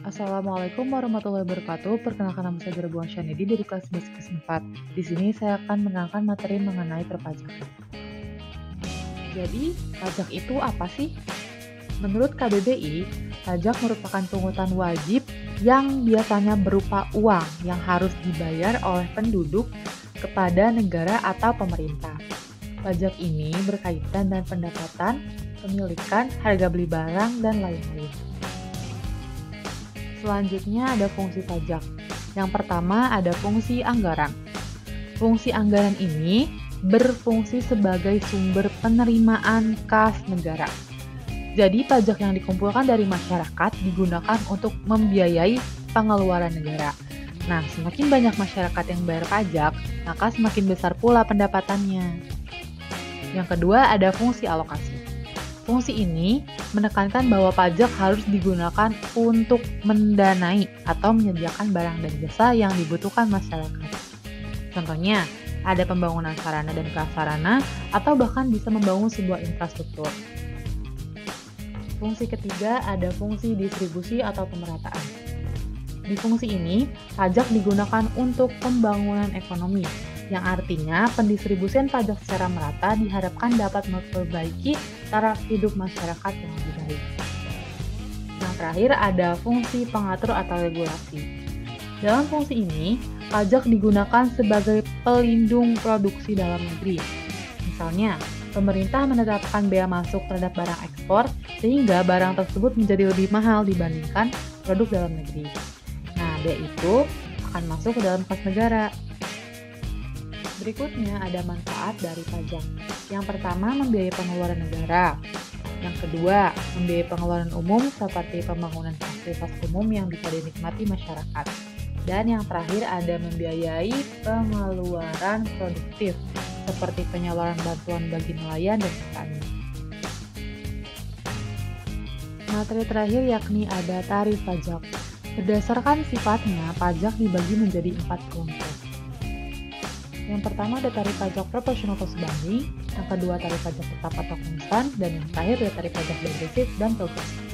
Assalamualaikum warahmatullahi wabarakatuh. Perkenalkan nama saya Guru Syanidi dari kelas 11 kelas 4. Di sini saya akan menerangkan materi mengenai perpajakan. Jadi, pajak itu apa sih? Menurut KBBI, pajak merupakan pungutan wajib yang biasanya berupa uang yang harus dibayar oleh penduduk kepada negara atau pemerintah. Pajak ini berkaitan dengan pendapatan, pemilikan, harga beli barang, dan lain-lain. Selanjutnya ada fungsi pajak. Yang pertama ada fungsi anggaran. Fungsi anggaran ini berfungsi sebagai sumber penerimaan kas negara. Jadi pajak yang dikumpulkan dari masyarakat digunakan untuk membiayai pengeluaran negara. Nah, semakin banyak masyarakat yang bayar pajak, maka semakin besar pula pendapatannya. Yang kedua ada fungsi alokasi. Fungsi ini menekankan bahwa pajak harus digunakan untuk mendanai atau menyediakan barang dan jasa yang dibutuhkan masyarakat. Contohnya, ada pembangunan sarana dan prasarana atau bahkan bisa membangun sebuah infrastruktur. Fungsi ketiga ada fungsi distribusi atau pemerataan. Di fungsi ini, pajak digunakan untuk pembangunan ekonomi, yang artinya pendistribusian pajak secara merata diharapkan dapat memperbaiki taraf hidup masyarakat yang lebih baik. Yang terakhir ada fungsi pengatur atau regulasi. Dalam fungsi ini, pajak digunakan sebagai pelindung produksi dalam negeri. Misalnya, pemerintah menetapkan bea masuk terhadap barang ekspor sehingga barang tersebut menjadi lebih mahal dibandingkan produk dalam negeri. Nah, bea itu akan masuk ke dalam kas negara. Berikutnya ada manfaat dari pajak. Yang pertama, membiayai pengeluaran negara. Yang kedua, membiayai pengeluaran umum seperti pembangunan fasilitas umum yang bisa dinikmati masyarakat. Dan yang terakhir ada membiayai pengeluaran produktif seperti penyaluran bantuan bagi nelayan dan petani. Materi terakhir yakni ada tarif pajak. Berdasarkan sifatnya, pajak dibagi menjadi 4 kelompok. Yang pertama ada tarif pajak proporsional atau sebanding, yang kedua tarif pajak tetap atau konstan, dan yang terakhir ada tarif pajak progresif dan progresif.